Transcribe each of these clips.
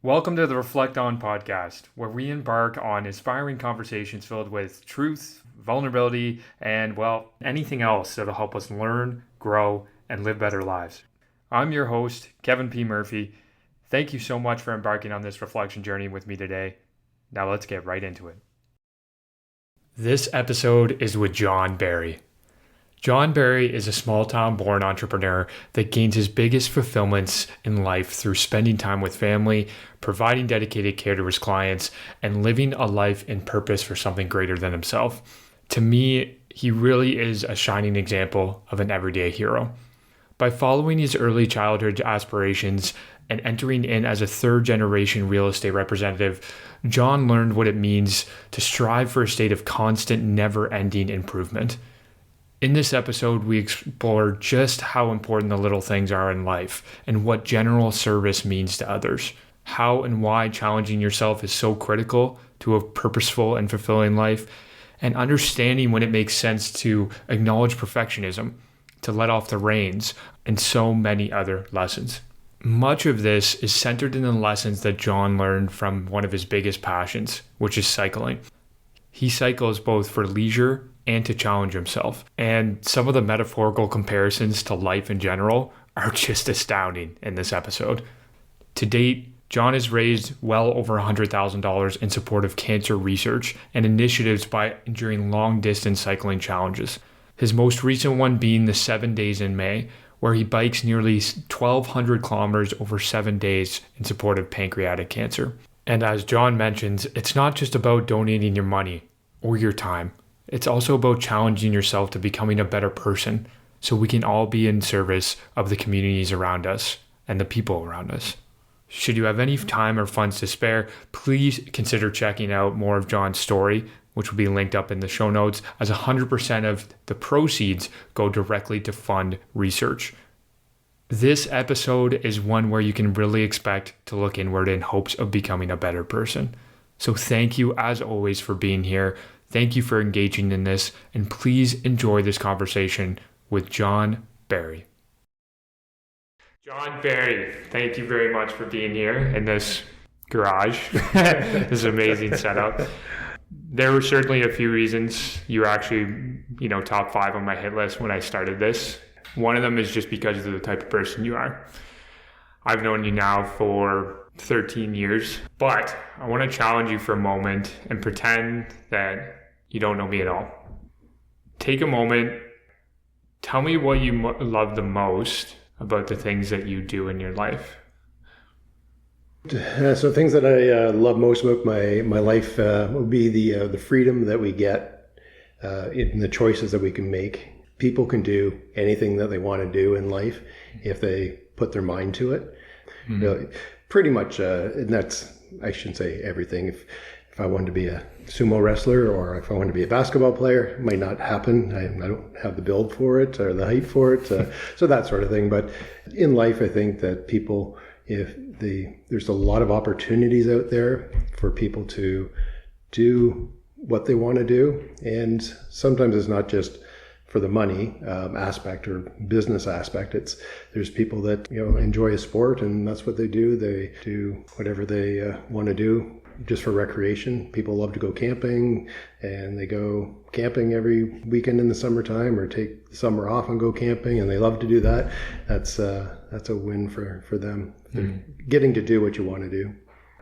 Welcome to the Reflect On podcast, where we embark on inspiring conversations filled with truth, vulnerability, and, anything else that'll help us learn, grow, and live better lives. I'm your host, Kevin P. Murphy. Thank you so much for embarking on this reflection journey with me today. Now let's get right into it. This episode is with John Barry. John Barry is a small-town born entrepreneur that gains his biggest fulfillments in life through spending time with family, providing dedicated care to his clients, and living a life in purpose for something greater than himself. To me, he really is a shining example of an everyday hero. By following his early childhood aspirations and entering in as a third-generation real estate representative, John learned what it means to strive for a state of constant, never-ending improvement. In this episode, we explore just how important the little things are in life and what general service means to others, how and why challenging yourself is so critical to a purposeful and fulfilling life, and understanding when it makes sense to acknowledge perfectionism, to let off the reins, and so many other lessons. Much of this is centered in the lessons that John learned from one of his biggest passions, which is cycling. He cycles both for leisure and to challenge himself. And some of the metaphorical comparisons to life in general are just astounding in this episode. To date, John has raised well over $100,000 in support of cancer research and initiatives by enduring long-distance cycling challenges. His most recent one being the 7 days in May, where he bikes nearly 1,200 kilometers over 7 days in support of pancreatic cancer. And as John mentions, it's not just about donating your money or your time. It's also about challenging yourself to becoming a better person so we can all be in service of the communities around us and the people around us. Should you have any time or funds to spare, please consider checking out more of John's story, which will be linked up in the show notes, as 100% of the proceeds go directly to fund research. This episode is one where you can really expect to look inward in hopes of becoming a better person. So thank you, as always, for being here. Thank you for engaging in this, and please enjoy this conversation with John Barry. John Barry, thank you very much for being here in this garage, this amazing setup. There were certainly a few reasons you were actually, top 5 on my hit list when I started this. One of them is just because of the type of person you are. I've known you now for 13 years, but I want to challenge you for a moment and pretend that you don't know me at all. Take a moment. Tell me what you love the most about the things that you do in your life. So things that I love most about my life would be the freedom that we get in the choices that we can make. People can do anything that they want to do in life if they put their mind to it. Mm-hmm. Pretty much, and that's, I shouldn't say everything. If I wanted to be a sumo wrestler or if I wanted to be a basketball player, it might not happen. I don't have the build for it or the height for it, so that sort of thing. But in life, I think that people, there's a lot of opportunities out there for people to do what they want to do, and sometimes it's not just for the money aspect or business aspect. There's people that enjoy a sport and that's what they do. They do whatever they want to do just for recreation. People love to go camping, and they go camping every weekend in the summertime or take the summer off and go camping, and they love to do that. That's a win for them. They're getting to do what you want to do.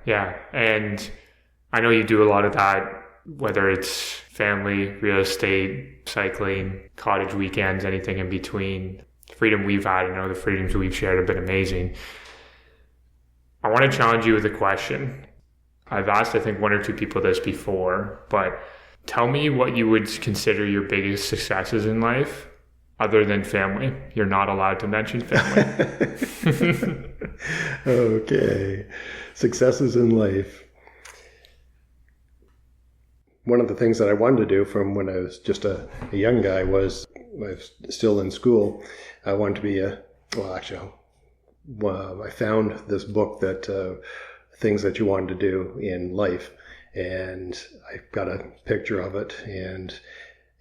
Yeah, and I know you do a lot of that, whether it's family, real estate, cycling, cottage weekends, anything in between. The freedom we've had, I know the freedoms we've shared have been amazing. I want to challenge you with a question. I've asked, I think, 1 or 2 people this before, but tell me what you would consider your biggest successes in life other than family. You're not allowed to mention family. Okay. Successes in life. One of the things that I wanted to do from when I was just a young guy was, I was still in school, I wanted to be I found this book that things that you wanted to do in life, and I got a picture of it, and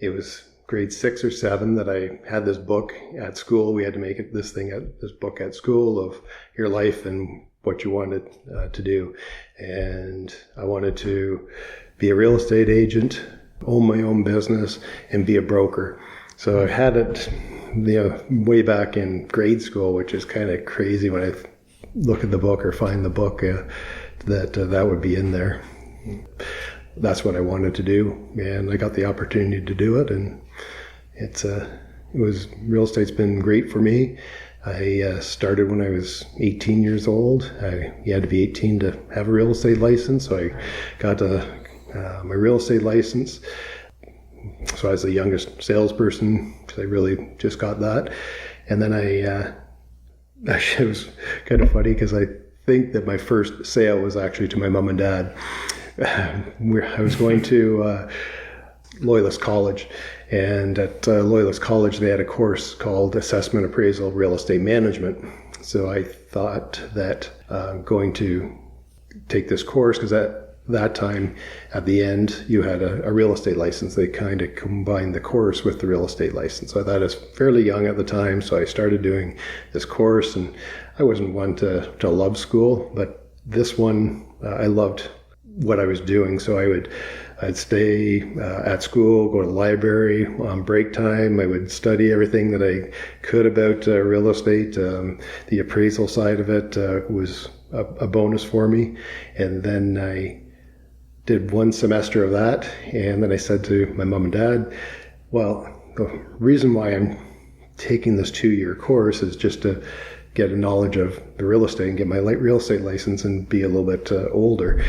it was grade 6 or 7 that I had this book at school. We had to make this book at school of your life and what you wanted to do. And I wanted to be a real estate agent, own my own business, and be a broker. So I had it, way back in grade school, which is kind of crazy when I look at the book or find the book that would be in there. That's what I wanted to do, and I got the opportunity to do it, and real estate's been great for me. I started when I was 18 years old. You had to be 18 to have a real estate license, so I got my real estate license. So I was the youngest salesperson because I really just got that. And then it was kind of funny because I think that my first sale was actually to my mom and dad. I was going to Loyalist College, and at Loyalist College they had a course called Assessment, Appraisal, Real Estate Management. So I thought that I'm going to take this course because at that time, at the end, you had a real estate license. They kind of combined the course with the real estate license. So I thought I was fairly young at the time, so I started doing this course, and I wasn't one to love school, but this one, I loved what I was doing. So I'd stay at school, go to the library on break time. I would study everything that I could about real estate. The appraisal side of it was a bonus for me. And then I did one semester of that. And then I said to my mom and dad, well, the reason why I'm taking this 2-year course is just to get a knowledge of the real estate and get my real estate license and be a little bit older.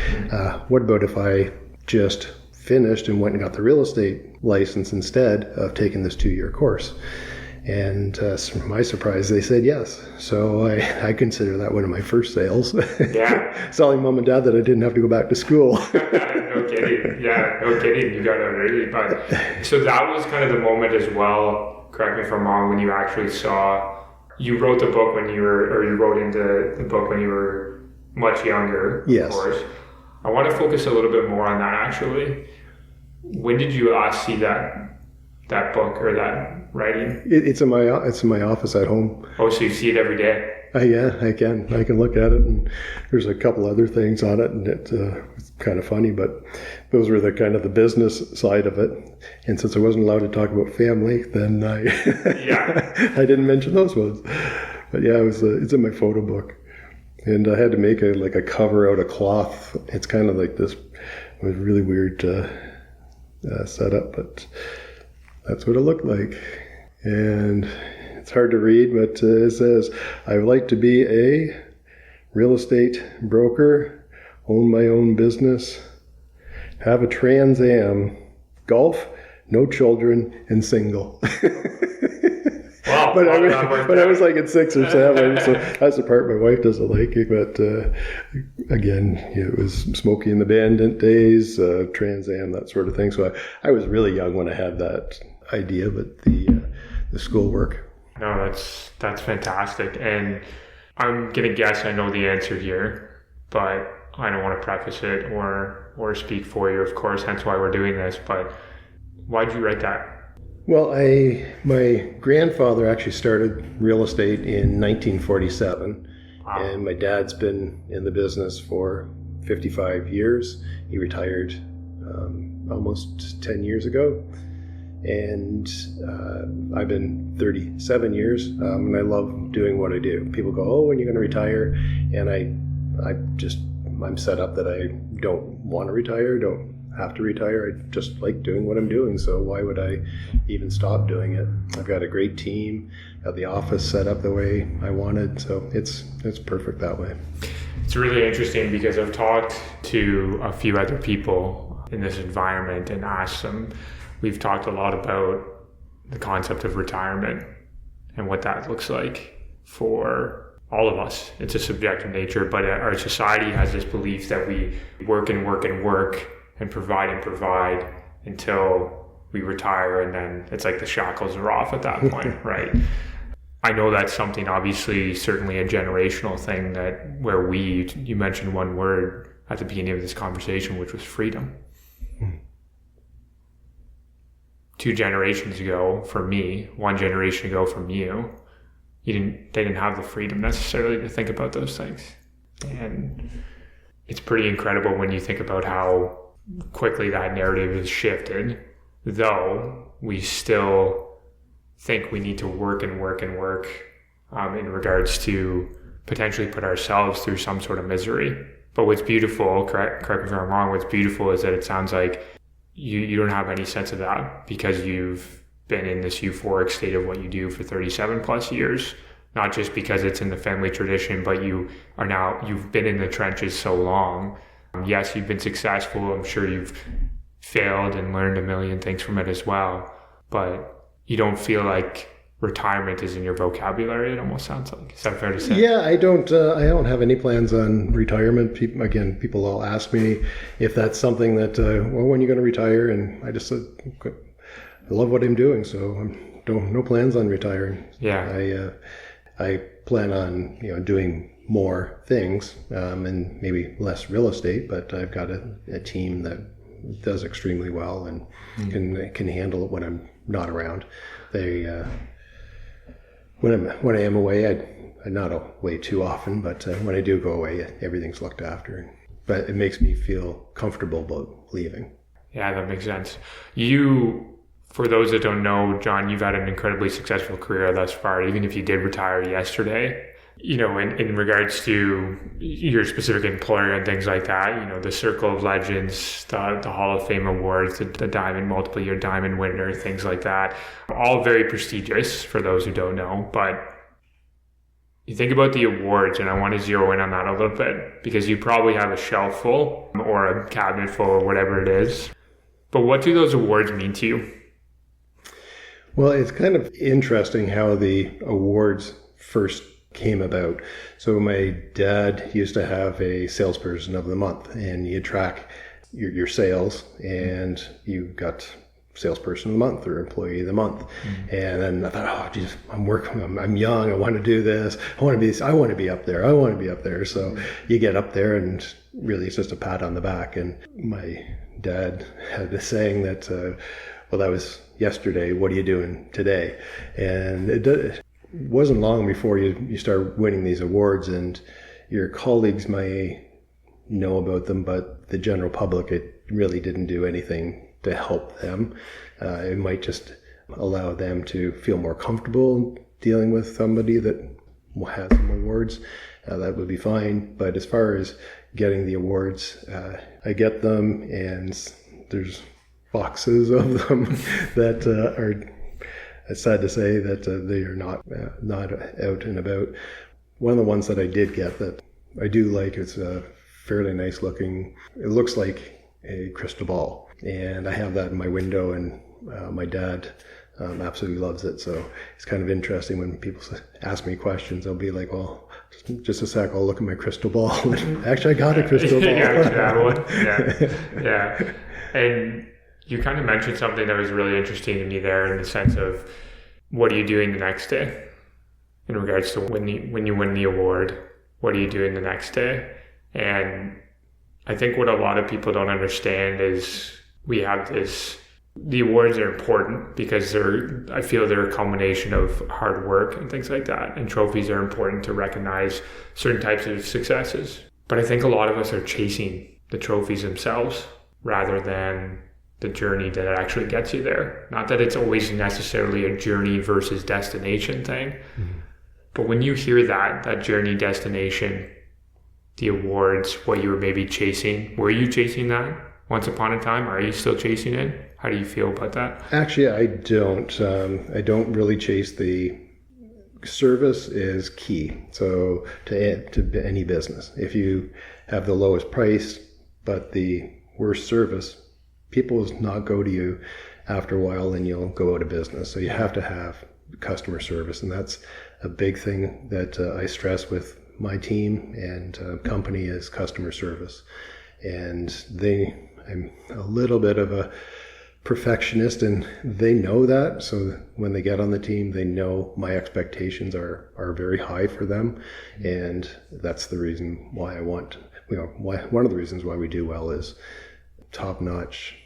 What about if I just finished and went and got the real estate license instead of taking this 2-year course? And to my surprise, they said yes. So I consider that one of my first sales. Yeah. Selling mom and dad that I didn't have to go back to school. No kidding. Yeah, no kidding. You got it early. But so that was kind of the moment as well, correct me if I'm wrong, when you actually you wrote the book when you wrote into the book when you were much younger, yes. Of course. I want to focus a little bit more on that actually. When did you last see that book or that writing? It's in my office at home. Oh, so you see it every day? Yeah, I can look at it, and there's a couple other things on it, and it's kind of funny, but those were the kind of the business side of it. And since I wasn't allowed to talk about family, then I I didn't mention those ones. But yeah, it's in my photo book, and I had to make a cover out of cloth. It's kind of like this. It was really weird setup, but that's what it looked like. And it's hard to read, but it says, I would like to be a real estate broker, own my own business, have a Trans Am, golf, no children, and single. Wow, but I was like at 6 or 7, so that's the part my wife doesn't like it. But again, it was Smokey and the Bandit days, Trans Am, that sort of thing. So I was really young when I had that idea, but the schoolwork. No, that's fantastic. And I'm going to guess I know the answer here, but I don't want to preface it or speak for you, of course, hence why we're doing this. But why'd you write that? Well, my grandfather actually started real estate in 1947. Wow. And my dad's been in the business for 55 years. He retired almost 10 years ago. And I've been 37 years, and I love doing what I do. People go, oh, when are you going to retire? And I'm set up that I don't want to retire, don't have to retire. I just like doing what I'm doing, so why would I even stop doing it? I've got a great team, got the office set up the way I wanted, so it's perfect that way. It's really interesting because I've talked to a few other people in this environment and asked them. We've talked a lot about the concept of retirement and what that looks like for all of us. It's a subjective nature, but our society has this belief that we work and work and work and provide until we retire, and then it's like the shackles are off at that point, right? I know that's something, obviously, certainly a generational thing where you mentioned one word at the beginning of this conversation, which was freedom. 2 generations ago for me, 1 generation ago from you, they didn't have the freedom necessarily to think about those things. And it's pretty incredible when you think about how quickly that narrative has shifted, though we still think we need to work and work and work in regards to potentially put ourselves through some sort of misery. But what's beautiful, correct me if I'm wrong, what's beautiful is that it sounds like you don't have any sense of that because you've been in this euphoric state of what you do for 37 plus years, not just because it's in the family tradition, but you've been in the trenches so long. Yes, you've been successful. I'm sure you've failed and learned a million things from it as well, but you don't feel like retirement is in your vocabulary. It almost sounds like. Is that fair to say? Yeah, I don't have any plans on retirement. People all ask me if that's something that, when are you going to retire? And I just said, I love what I'm doing, so no plans on retiring. Yeah. I plan on doing more things and maybe less real estate, but I've got a team that does extremely well and can handle it when I'm not around. When I am away, I'm not away too often, but when I do go away, everything's looked after. But it makes me feel comfortable about leaving. Yeah, that makes sense. For those that don't know, John, you've had an incredibly successful career thus far, even if you did retire yesterday. In regards to your specific employer and things like that, the Circle of Legends, the Hall of Fame awards, the multiple year diamond winner, things like that, all very prestigious for those who don't know. But you think about the awards, and I want to zero in on that a little bit because you probably have a shelf full or a cabinet full or whatever it is. But what do those awards mean to you? Well, it's kind of interesting how the awards first came about. So my dad used to have a salesperson of the month, and you track your sales, and you got salesperson of the month or employee of the month. Mm-hmm. And then I thought, oh, geez, I'm young. I want to do this. I want to be up there. So you get up there, and really it's just a pat on the back. And my dad had this saying that, that was yesterday. What are you doing today? And it wasn't long before you start winning these awards, and your colleagues may know about them, but the general public, it really didn't do anything to help them. It might just allow them to feel more comfortable dealing with somebody that has some awards. That would be fine. But as far as getting the awards, I get them, and there's boxes of them that are, it's sad to say that they are not out and about. One of the ones that I did get that I do like, it's a fairly nice looking, it looks like a crystal ball. And I have that in my window, and my dad absolutely loves it. So it's kind of interesting when people ask me questions, I'll be like, well, just a sec, I'll look at my crystal ball. Actually, I got a crystal ball. Yeah. And you kind of mentioned something that was really interesting to me there, in the sense of what are you doing the next day in regards to when you win the award, what are you doing the next day? And I think what a lot of people don't understand is the awards are important because I feel they're a culmination of hard work and things like that. And trophies are important to recognize certain types of successes. But I think a lot of us are chasing the trophies themselves rather than the journey that actually gets you there. Not that it's always necessarily a journey versus destination thing, mm-hmm. But when you hear that journey, destination, the awards, what you were maybe chasing, were you chasing that once upon a time? Are you still chasing it? How do you feel about that? Actually, I don't. I don't really chase the service is key. So to any business, if you have the lowest price but the worst service, people will not go to you after a while, and you'll go out of business. So you have to have customer service, and that's a big thing that I stress with my team and company is customer service. And I'm a little bit of a perfectionist, and they know that. So when they get on the team, they know my expectations are very high for them, and that's the reason why one of the reasons why we do well is top-notch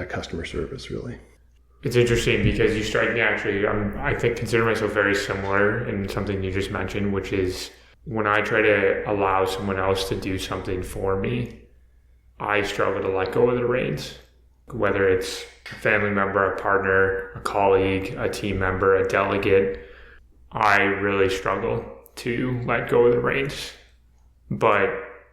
customer service, really. It's interesting because you strike me, actually, I think consider myself very similar in something you just mentioned, which is when I try to allow someone else to do something for me, I struggle to let go of the reins. Whether it's a family member, a partner, a colleague, a team member, a delegate, I really struggle to let go of the reins. But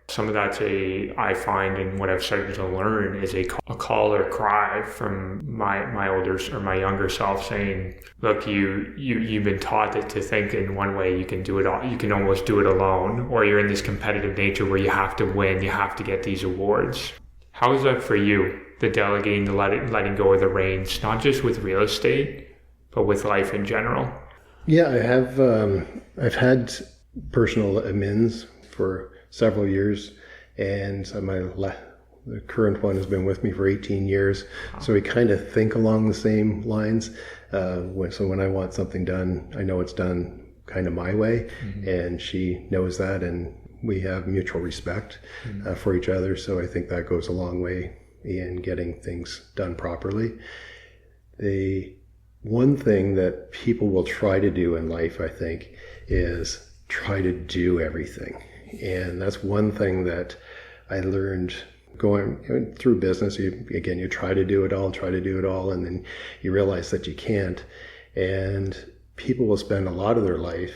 some of that's I find, and what I've started to learn is a call or cry from my older or my younger self saying, look, you've been taught that to think in one way, you can do it all, you can almost do it alone, or you're in this competitive nature where you have to win, you have to get these awards. How is that for you? The delegating, the letting go of the reins, not just with real estate, but with life in general? Yeah, I have. I've had personal admins for several years, and the current one has been with me for 18 years. Wow. So we kind of think along the same lines. So when I want something done, I know it's done kind of my way, and she knows that, and we have mutual respect for each other. So I think that goes a long way in getting things done properly. The one thing that people will try to do in life, I think, is try to do everything. And that's one thing that I learned going through business. You try to do it all, and then you realize that you can't. And people will spend a lot of their life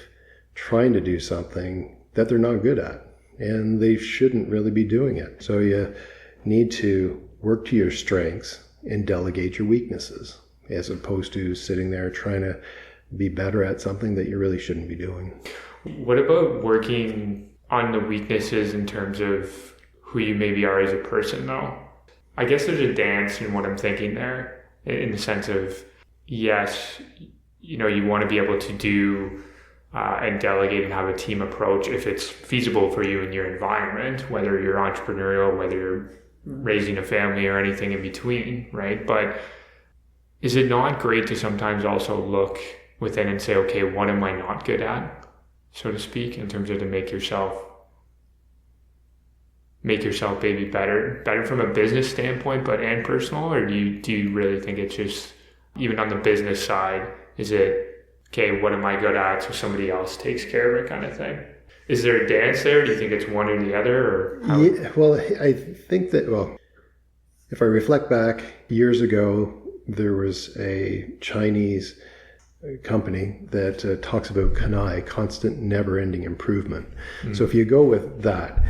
trying to do something that they're not good at, and they shouldn't really be doing it. So you need to work to your strengths and delegate your weaknesses, as opposed to sitting there trying to be better at something that you really shouldn't be doing. What about working on the weaknesses in terms of who you maybe are as a person, though? I guess there's a dance in what I'm thinking there, in the sense of, yes, you want to be able to do and delegate and have a team approach if it's feasible for you in your environment, whether you're entrepreneurial, whether you're raising a family or anything in between, right? But is it not great to sometimes also look within and say, okay, what am I not good at, so to speak, in terms of to make yourself maybe better from a business standpoint, and personal? Or do you really think it's just, even on the business side, is it, okay, what am I good at, so somebody else takes care of it, kind of thing? Is there a dance there? Do you think it's one or the other? Or how? Yeah, well, I think that, if I reflect back years ago, there was a Chinese company that talks about kanai, constant never-ending improvement. So if you go with that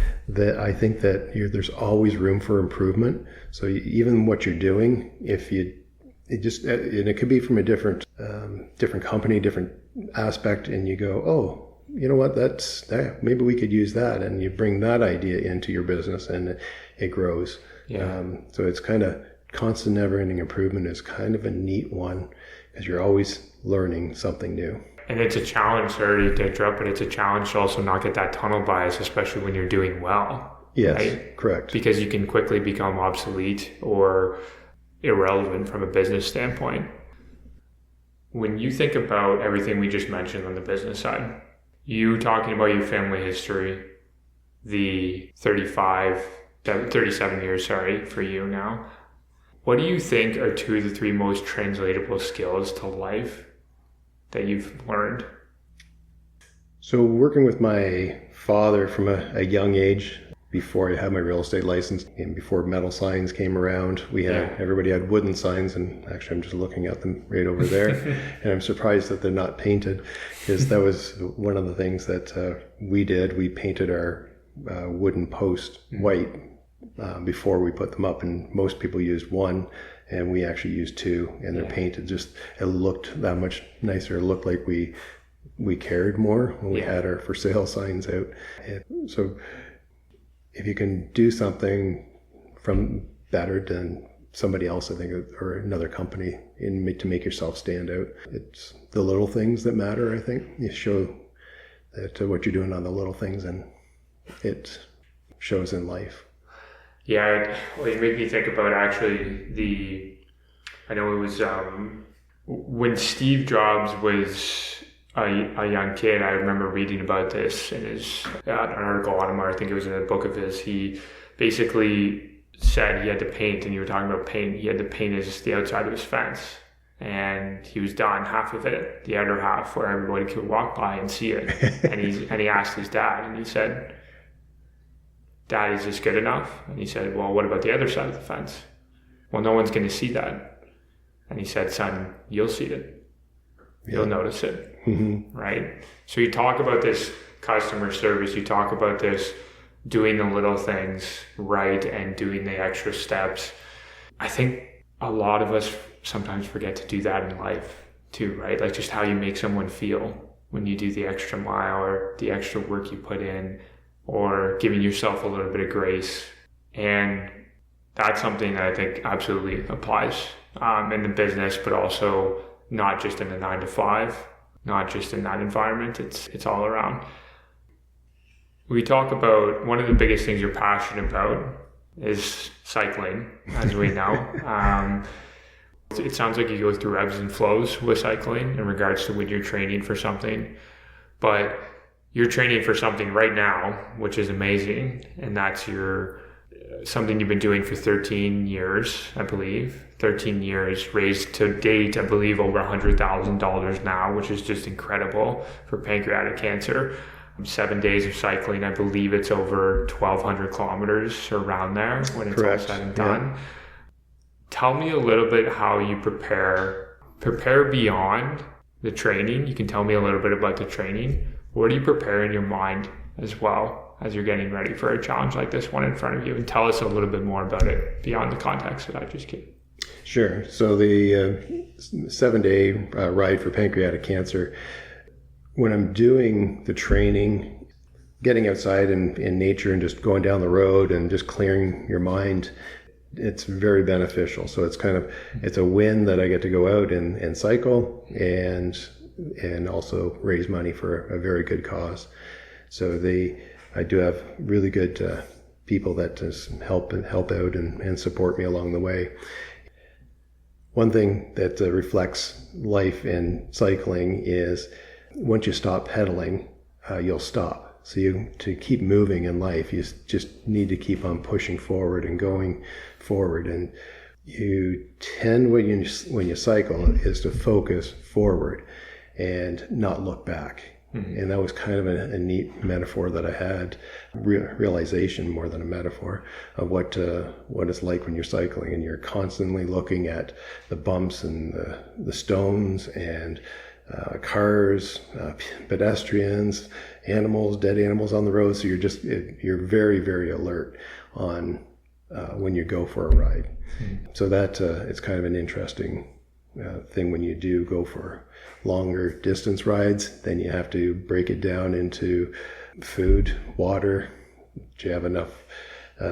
I think that there's always room for improvement. So even what you're doing, and it could be from a different company, different aspect, and you go, oh, you know what, maybe we could use that, and you bring that idea into your business, and it grows. Yeah. So it's kind of constant never-ending improvement is kind of a neat one, because you're always learning something new. And it's a challenge, sorry to interrupt, but it's a challenge to also not get that tunnel bias, especially when you're doing well. Yes, right? Correct. Because you can quickly become obsolete or irrelevant from a business standpoint. When you think about everything we just mentioned on the business side, you talking about your family history, the 37 years, for you now, what do you think are 2 of the 3 most translatable skills to life that you've learned? So working with my father from a young age, before I had my real estate license and before metal signs came around, everybody had wooden signs, and actually I'm just looking at them right over there and I'm surprised that they're not painted, because that was one of the things that we did. We painted our wooden post white before we put them up, and most people used one, and we actually used 2, and they're painted. It looked that much nicer. It looked like we cared more when we had our for sale signs out. So if you can do something from better than somebody else, I think, or another company, to make yourself stand out, it's the little things that matter. I think you show that what you're doing on the little things, and it shows in life. Yeah, you make me think about actually I know it was when Steve Jobs was a young kid. I remember reading about this in an article on him, or I think it was in a book of his. He basically said he had to paint, and you were talking about paint, he had to paint the outside of his fence. and he was done half of it, the other half where everybody could walk by and see it. And he asked his dad, and he said, "Dad, is this good enough?" And he said, "Well, what about the other side of the fence?" "Well, no one's going to see that." And he said, "Son, you'll see it. You'll notice it." Right? So you talk about this customer service, you talk about this doing the little things right and doing the extra steps. I think a lot of us sometimes forget to do that in life too, right? Like just how you make someone feel when you do the extra mile or the extra work you put in, or giving yourself a little bit of grace. And that's something that I think absolutely applies in the business, but also not just in the 9 to 5, not just in that environment. It's all around. We talk about one of the biggest things you're passionate about is cycling, as we know. It sounds like you go through ebbs and flows with cycling in regards to when you're training for something, but you're training for something right now, which is amazing. And that's something you've been doing for 13 years, I believe. 13 years, raised to date, I believe, over $100,000 now, which is just incredible for pancreatic cancer. 7 days of cycling, I believe it's over 1,200 kilometers around there when it's Correct. all said and done. Yeah. Tell me a little bit how you prepare beyond the training. You can tell me a little bit about the training. What do you prepare in your mind as well as you're getting ready for a challenge like this one in front of you? And tell us a little bit more about it beyond the context that I just gave. Sure. So the 7-day ride for pancreatic cancer, when I'm doing the training, getting outside in nature and just going down the road and just clearing your mind, it's very beneficial. So it's a win that I get to go out and cycle and also raise money for a very good cause. So I do have really good people that just help out and support me along the way. One thing that reflects life in cycling is once you stop pedaling, you'll stop. So to keep moving in life, you just need to keep on pushing forward and going forward. And you tend, when you cycle, is to focus forward and not look back. Mm-hmm. And that was kind of a neat metaphor that I had, realization more than a metaphor, of what it's like when you're cycling and you're constantly looking at the bumps and the stones and cars, pedestrians, animals, dead animals on the road. So you're very, very alert on when you go for a ride. Mm-hmm. So that it's kind of an interesting thing when you do go for longer distance rides. Then you have to break it down into food, water. Do you have enough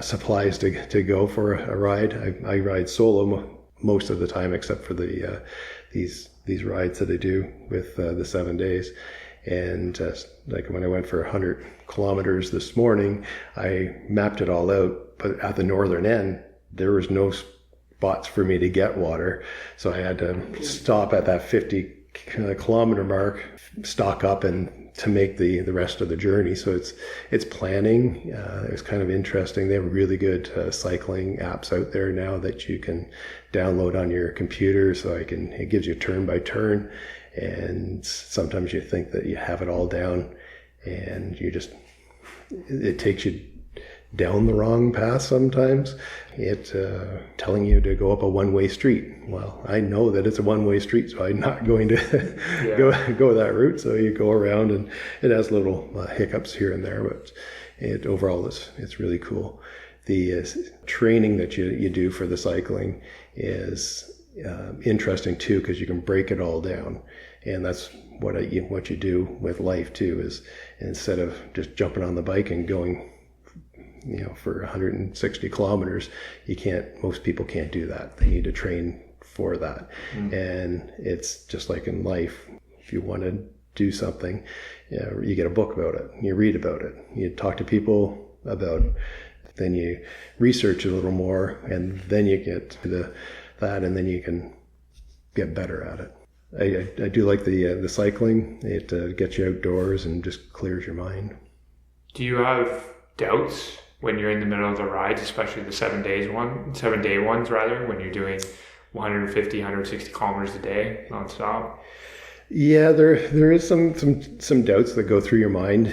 supplies to go for a ride? I ride solo most of the time, except for these rides that I do with the 7 days. And like when I went for 100 kilometers this morning, I mapped it all out, but at the northern end, there was no spots for me to get water. So I had to stop at that 50 kilometer mark, stock up, and to make the rest of the journey. So it's planning. It's kind of interesting. They have really good cycling apps out there now that you can download on your computer. So it gives you turn by turn. And sometimes you think that you have it all down, and it takes you down the wrong path sometimes. It telling you to go up a one-way street. Well, I know that it's a one-way street, so I'm not going to go that route. So you go around, and it has little hiccups here and there, but overall it's really cool. The training that you do for the cycling is interesting too, because you can break it all down. And that's what you do with life too, is instead of just jumping on the bike and going for 160 kilometers, most people can't do that. They need to train for that. Mm. And it's just like in life, if you want to do something, you get a book about it, you read about it, you talk to people about it, then you research a little more, and then you get to that, and then you can get better at it. I do like the cycling. It gets you outdoors and just clears your mind. Do you have doubts when you're in the middle of the rides, especially the 7 day ones, rather, when you're doing 150, 160 kilometers a day nonstop? Yeah, there is some doubts that go through your mind.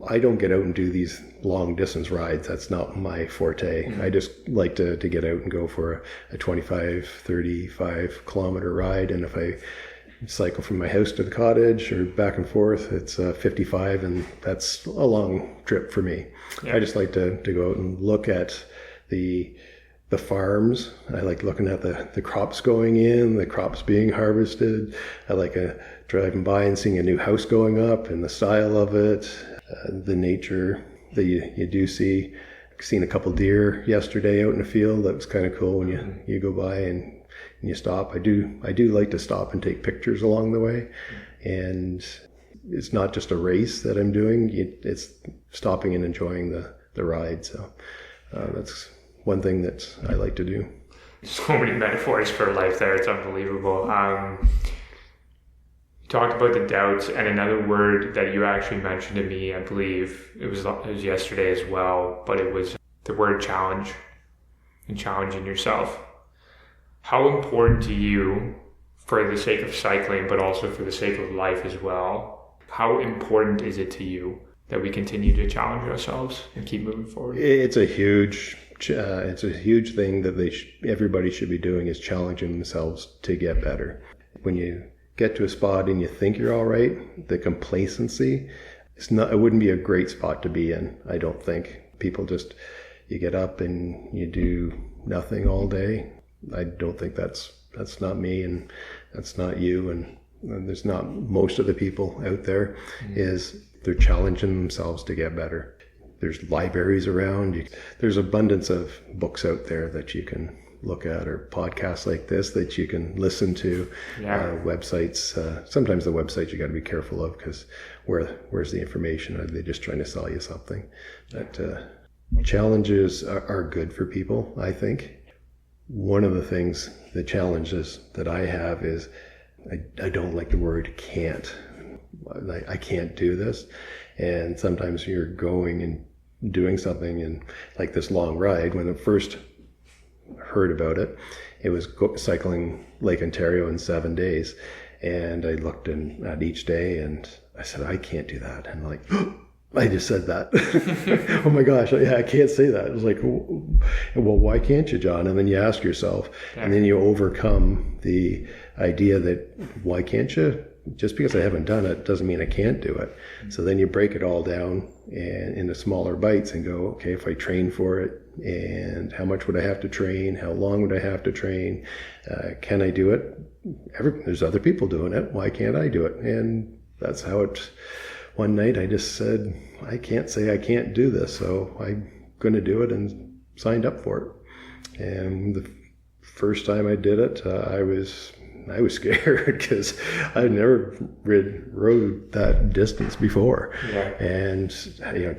I don't get out and do these long distance rides. That's not my forte. I just like to get out and go for a 25, 35 kilometer ride. And if I cycle from my house to the cottage or back and forth, it's 55, and that's a long trip for me. Yeah. I just like to go out and look at the farms. I like looking at the crops going in, the crops being harvested. I like driving by and seeing a new house going up and the style of it, the nature that you do see. I've seen a couple deer yesterday out in the field. That was kind of cool when you go by and you stop. I do like to stop and take pictures along the way. And it's not just a race that I'm doing. It's stopping and enjoying the ride. So that's one thing that I like to do. So many metaphors for life there. It's unbelievable. You talked about the doubts, and another word that you actually mentioned to me, I believe it was yesterday as well, but it was the word challenge and challenging yourself. How important to you, for the sake of cycling, but also for the sake of life as well, how important is it to you that we continue to challenge ourselves and keep moving forward? It's a huge thing that everybody should be doing, is challenging themselves to get better. When you get to a spot and you think you're all right, the complacency, it wouldn't be a great spot to be in, I don't think. People you get up and you do nothing all day. I don't think that's not me, and that's not you, and there's not most of the people out there. Is they're challenging themselves to get better. There's libraries around. There's abundance of books out there that you can look at, or podcasts like this that you can listen to. Websites. Sometimes the websites you got to be careful of, because where's the information? Are they just trying to sell you something? But challenges are good for people, I think. One of the challenges that I have is I don't like the word can't. I can't do this. And sometimes you're going and doing something, and like this long ride, when I first heard about it, it was cycling Lake Ontario in 7 days. And I looked at each day and I said, I can't do that. And like, I just said that. Oh my gosh, I can't say that. It was like, well, why can't you, John? And then you ask yourself, and then you overcome the idea that, why can't you? Just because I haven't done it doesn't mean I can't do it. So then you break it all down and into smaller bites and go, okay, if I train for it, and how much would I have to train? How long would I have to train? Can I do it? There's other people doing it. Why can't I do it? And that's how it. One night I just said, I can't say I can't do this, so I'm going to do it, and signed up for it. And the first time I did it, I was scared, because I'd never rode that distance before. And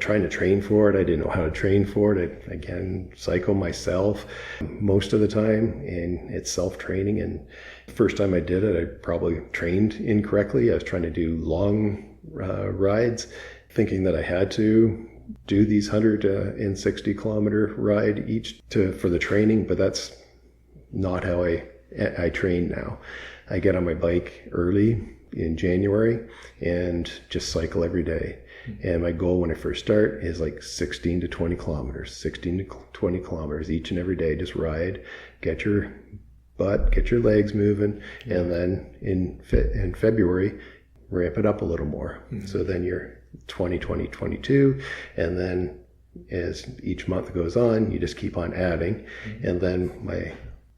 trying to train for it, I didn't know how to train for it. I again cycle myself most of the time, and it's self-training. And the first time I did it, I probably trained incorrectly. I was trying to do long rides, thinking that I had to do these 160 kilometer ride each for the training, but that's not how I train now. I get on my bike early in January and just cycle every day. And my goal when I first start is like 16 to 20 kilometers each and every day. Just ride, get your legs moving, and then in February, ramp it up a little more. So then you're 20, 20, 22, and then as each month goes on, you just keep on adding. And then my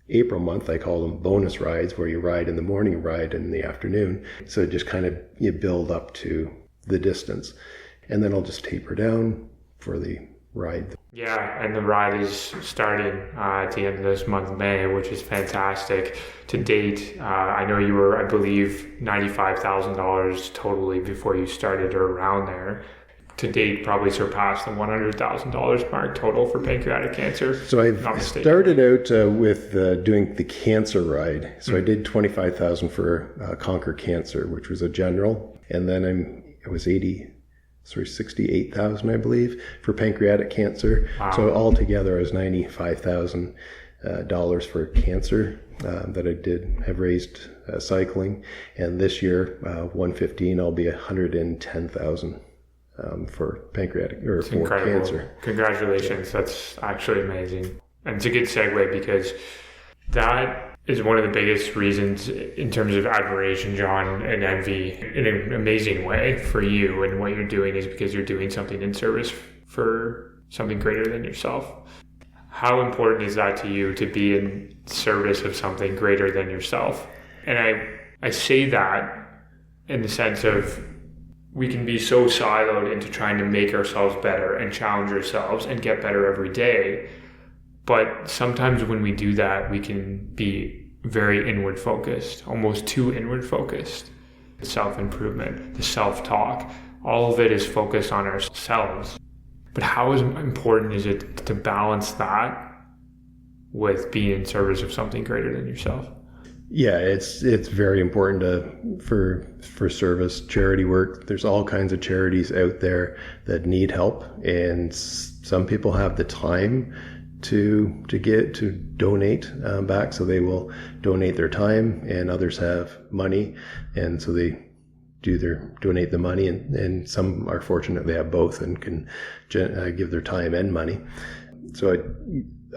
April month, I call them bonus rides, where you ride in the morning and ride in the afternoon. So just kind of you build up to the distance, and then I'll just taper down for the ride. Yeah, and the ride is starting at the end of this month, May, which is fantastic. To date, I know you were, I believe, $95,000 totally before you started, or around there. To date, probably surpassed the $100,000 mark total for pancreatic cancer. So I started out with doing the cancer ride. So I did $25,000 for Conquer Cancer, which was a general, and then it was 68,000, I believe, for pancreatic cancer. Wow. So altogether, I was 95,000 dollars for cancer that I did have raised cycling. And this year, 115, I'll be 110,000 for pancreatic or for incredible. Cancer. Congratulations. That's actually amazing. And it's a good segue because that is one of the biggest reasons in terms of admiration, John, and envy in an amazing way for you and what you're doing is because you're doing something in service for something greater than yourself. How important is that to you to be in service of something greater than yourself? And I say that in the sense of we can be so siloed into trying to make ourselves better and challenge ourselves and get better every day. But sometimes when we do that, we can be very inward focused, almost too inward focused. The self-improvement, the self-talk, all of it is focused on ourselves. But how important is it to balance that with being in service of something greater than yourself? Yeah, it's very important for service, charity work. There's all kinds of charities out there that need help, and some people have the time to donate back, so they will donate their time, and others have money, and so they donate the money, and some are fortunate they have both and can give their time and money. So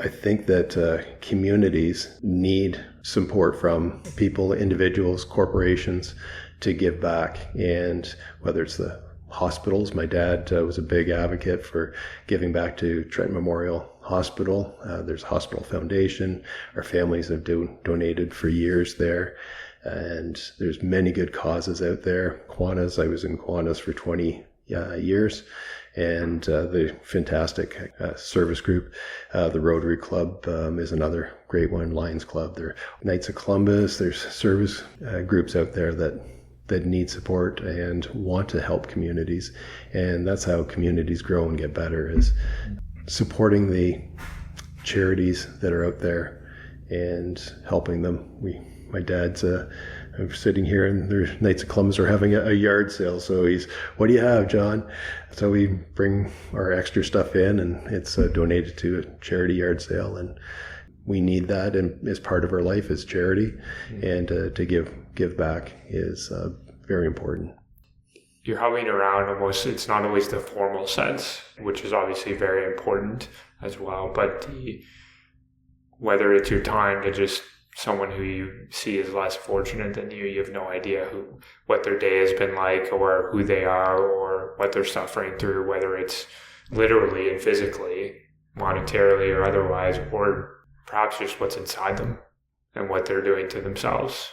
I think that communities need support from people, individuals, corporations to give back, and whether it's the hospitals. My dad was a big advocate for giving back to Trent Memorial Hospital. There's a hospital foundation. Our families have donated for years there. And there's many good causes out there. Kiwanis, I was in Kiwanis for 20 years. And the fantastic service group, the Rotary Club is another great one, Lions Club. There are Knights of Columbus. There's service groups out there that need support and want to help communities. And that's how communities grow and get better, is supporting the charities that are out there and helping them. My dad's I'm sitting here and the Knights of Columbus are having a yard sale. So what do you have, John? So we bring our extra stuff in, and it's donated to a charity yard sale. And we need that, and as part of our life is charity, and to give back is very important. You're helping around almost, it's not always the formal sense, which is obviously very important as well, but whether it's your time to just someone who you see as less fortunate than you have no idea what their day has been like, or who they are, or what they're suffering through, whether it's literally and physically, monetarily or otherwise, or perhaps just what's inside them and what they're doing to themselves.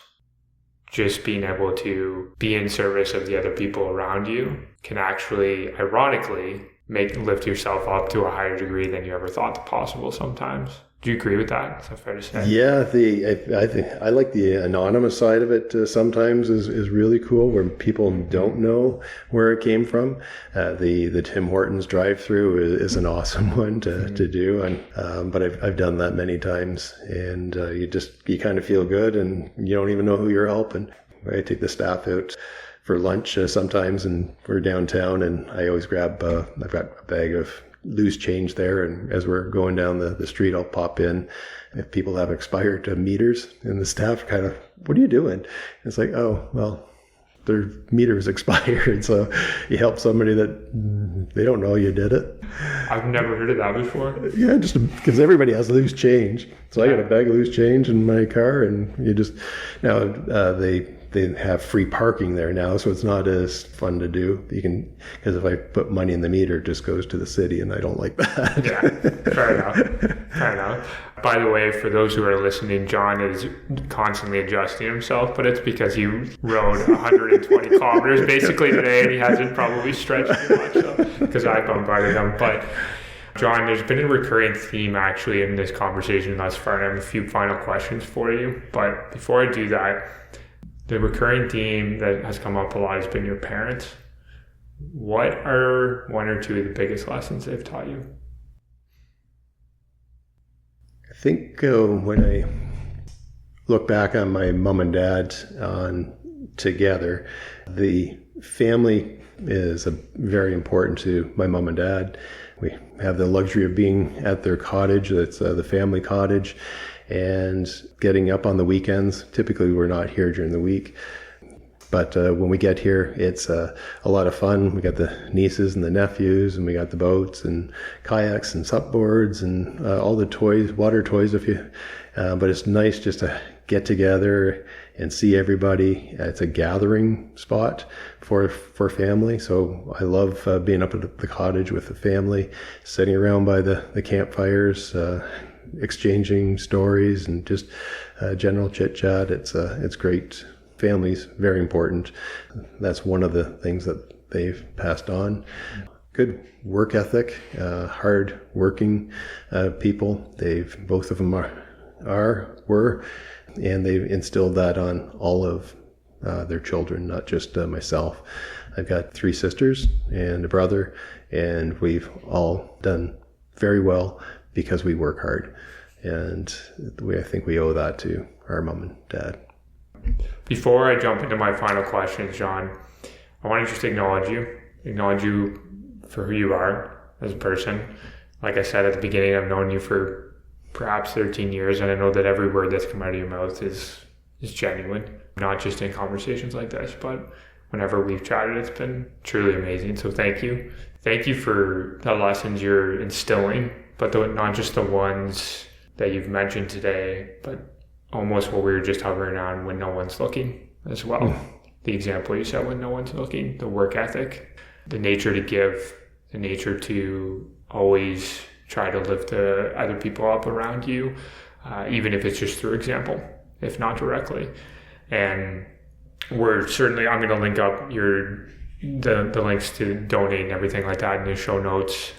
Just being able to be in service of the other people around you can actually, ironically, lift yourself up to a higher degree than you ever thought possible sometimes. Do you agree with that? Is that fair to say? Yeah, I think I like the anonymous side of it. Sometimes is really cool, where people don't know where it came from. The Tim Hortons drive-through is an awesome one to do, and but I've done that many times, and you kind of feel good, and you don't even know who you're helping. I take the staff out for lunch sometimes, and we're downtown, and I always grab I've got a bag of loose change there, and as we're going down the street, I'll pop in. If people have expired meters, and the staff kind of, what are you doing? It's like, oh, well, their meter is expired. So you help somebody that they don't know you did it. I've never heard of that before. Yeah, just because everybody has loose change. So I got a bag of loose change in my car, and they have free parking there now, so it's not as fun to do. Because if I put money in the meter, it just goes to the city, and I don't like that. Yeah, fair enough. By the way, for those who are listening, John is constantly adjusting himself, but it's because he rode 120 kilometers basically today, and he hasn't probably stretched too much because I bombarded him. But John, there's been a recurring theme actually in this conversation thus far, and I have a few final questions for you. But before I do that, the recurring theme that has come up a lot has been your parents. What are one or two of the biggest lessons they've taught you? I think when I look back on my mom and dad, on together. The family is very important to my mom and dad. We have the luxury of being at their cottage. That's the family cottage, and getting up on the weekends. Typically, we're not here during the week, but when we get here, it's a lot of fun. We got the nieces and the nephews, and we got the boats and kayaks and supboards and all the toys, water toys. But it's nice just to get together and see everybody. It's a gathering spot for family. So I love being up at the cottage with the family, sitting around by the campfires, exchanging stories and just general chit chat. It's great. Family's very important. That's one of the things that they've passed on. Good work ethic, hard working people. Both of them were, and they've instilled that on all of their children, not just myself. I've got 3 sisters and a brother, and we've all done very well because we work hard. And I think we owe that to our mom and dad. Before I jump into my final questions, John, I want to just acknowledge you for who you are as a person. Like I said at the beginning, I've known you for perhaps 13 years, and I know that every word that's come out of your mouth is genuine, not just in conversations like this, but whenever we've chatted, it's been truly amazing. So thank you. Thank you for the lessons you're instilling, but not just the ones that you've mentioned today, but almost what we were just hovering on, when no one's looking as well. The example you said, when no one's looking, the work ethic, the nature to give, the nature to always try to lift the other people up around you, even if it's just through example, if not directly. And I'm going to link up the links to donate and everything like that in the show notes.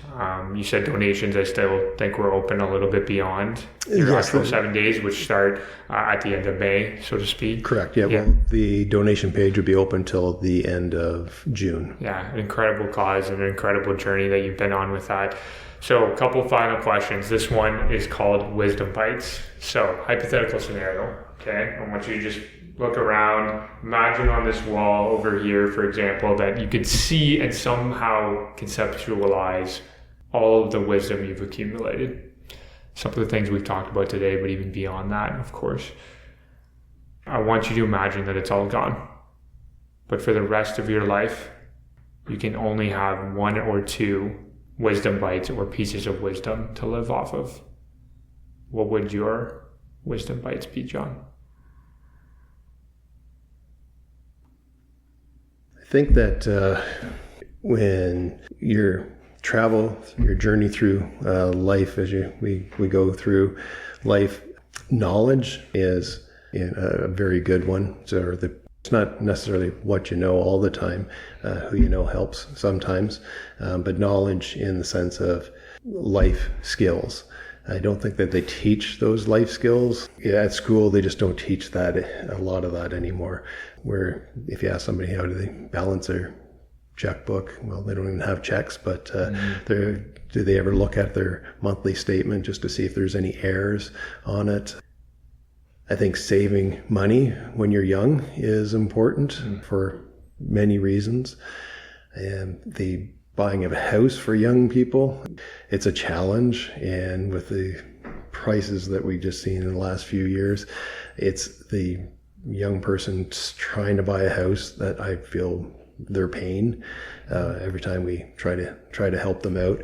You said donations. I still think we're open a little bit beyond your actual 7 days, which start at the end of May, so to speak. Correct. Yeah. Well, the donation page will be open till the end of June. Yeah, an incredible cause and an incredible journey that you've been on with that. So a couple final questions. This one is called Wisdom Bites. So hypothetical scenario. Okay. I want you to just look around. Imagine on this wall over here, for example, that you could see and somehow conceptualize all of the wisdom you've accumulated. Some of the things we've talked about today, but even beyond that, of course. I want you to imagine that it's all gone. But for the rest of your life, you can only have 1 or 2 wisdom bites or pieces of wisdom to live off of. What would your wisdom bites be, John? I think that when your journey through life, as we go through life, knowledge is a very good one. So it's not necessarily what you know all the time. Who you know helps sometimes, but knowledge in the sense of life skills. I don't think that they teach those life skills. At school, they just don't teach a lot of that anymore. Where if you ask somebody how do they balance their checkbook, well, they don't even have checks, but do they ever look at their monthly statement just to see if there's any errors on it? I think saving money when you're young is important for many reasons. And the buying of a house for young people, it's a challenge. And with the prices that we've just seen in the last few years, it's the young person trying to buy a house that I feel their pain every time we try to help them out.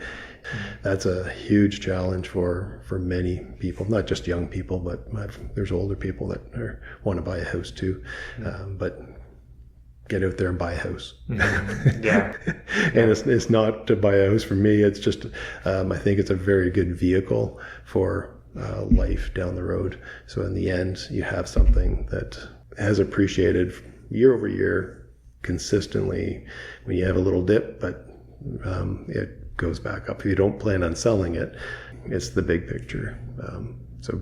That's a huge challenge for many people, not just young people, but there's older people that want to buy a house too. But get out there and buy a house. Yeah. And it's not to buy a house for me. It's just, I think it's a very good vehicle for life down the road. So in the end, you have something that has appreciated year over year consistently. When you have a little dip, but it goes back up. If you don't plan on selling it, it's the big picture. So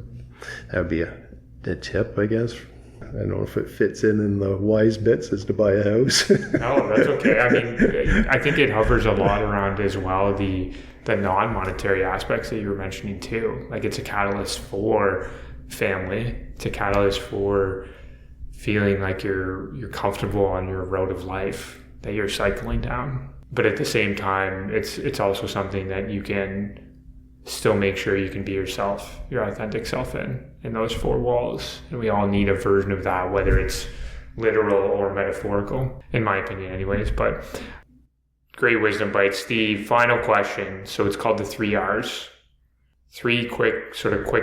that would be a tip, I guess. I don't know if it fits in the wise bits is to buy a house. No, that's okay. I mean, I think it hovers a lot around as well the non-monetary aspects that you were mentioning too. Like it's a catalyst for family. It's a catalyst for feeling like you're comfortable on your road of life that you're cycling down. But at the same time, it's also something that you can still make sure you can be yourself, your authentic self in those four walls. And we all need a version of that, whether it's literal or metaphorical, in my opinion anyways. But great wisdom bites. The final question, so it's called the 3 R's. 3 quick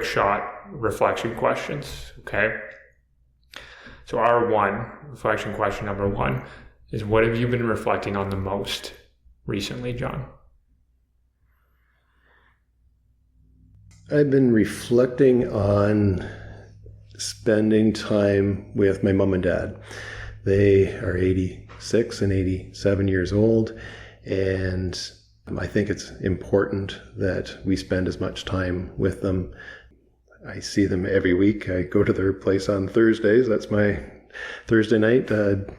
shot reflection questions, okay? So R1, reflection question number 1, is what have you been reflecting on the most recently, John? I've been reflecting on spending time with my mom and dad. They are 86 and 87 years old, and I think it's important that we spend as much time with them. I see them every week. I go to their place on Thursdays. That's my Thursday night.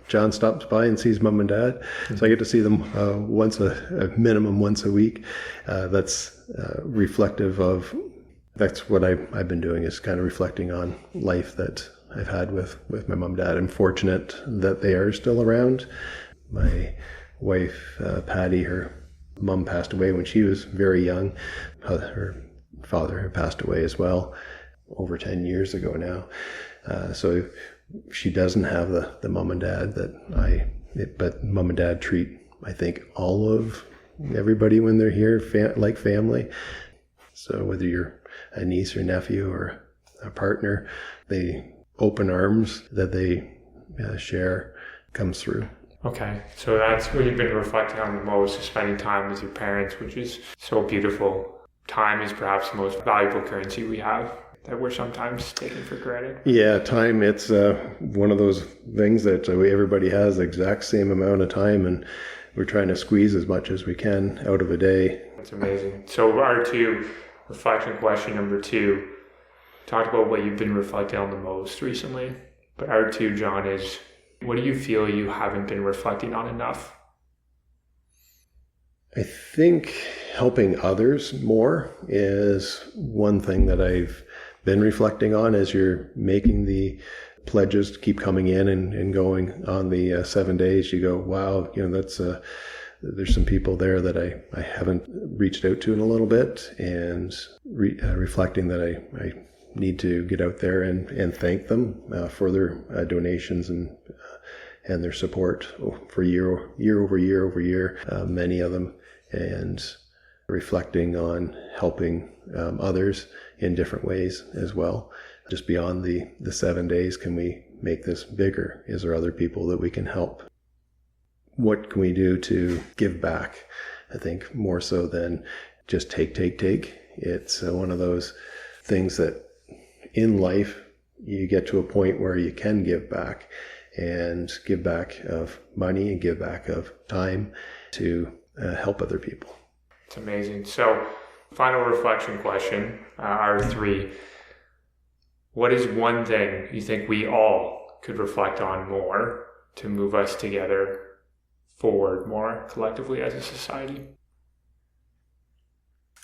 John stops by and sees mom and dad. So I get to see them a minimum once a week. That's reflective of, that's what I've been doing, is kind of reflecting on life that I've had with my mom and dad. I'm fortunate that they are still around. My wife, Patty, her mom passed away when she was very young. Her father had passed away as well over 10 years ago now. So she doesn't have the mom and dad but mom and dad treat, I think, all of everybody when they're here like family. So whether you're a niece or nephew or a partner, the open arms that they share comes through. Okay, so that's what you've been reflecting on the most, is spending time with your parents, which is so beautiful. Time is perhaps the most valuable currency we have that we're sometimes taking for granted. Yeah, time, it's one of those things that everybody has the exact same amount of time, and we're trying to squeeze as much as we can out of a day. That's amazing. So R2, reflection question number 2, talked about what you've been reflecting on the most recently. But R2, John, is what do you feel you haven't been reflecting on enough? I think helping others more is one thing that I've been reflecting on as you're making the pledges to keep coming in and going on the 7 days. You go, wow, that's there's some people there that I haven't reached out to in a little bit, and reflecting that I need to get out there and thank them for their donations and their support for year over year, many of them, and reflecting on helping others in different ways as well. Just beyond the 7 days, can we make this bigger? Is there other people that we can help? What can we do to give back? I think more so than just take. It's one of those things that in life you get to a point where you can give back, and give back of money and give back of time to help other people. It's amazing. So, final reflection question, R3. What is one thing you think we all could reflect on more to move us together forward more collectively as a society?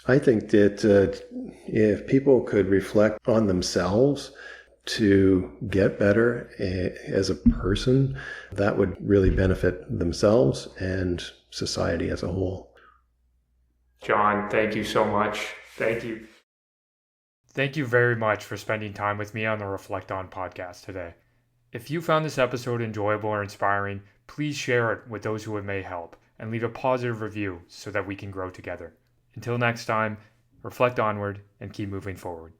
I think that if people could reflect on themselves to get better as a person, that would really benefit themselves and society as a whole. John, thank you so much. Thank you. Thank you very much for spending time with me on the Reflect On podcast today. If you found this episode enjoyable or inspiring, please share it with those who it may help, and leave a positive review so that we can grow together. Until next time, reflect onward and keep moving forward.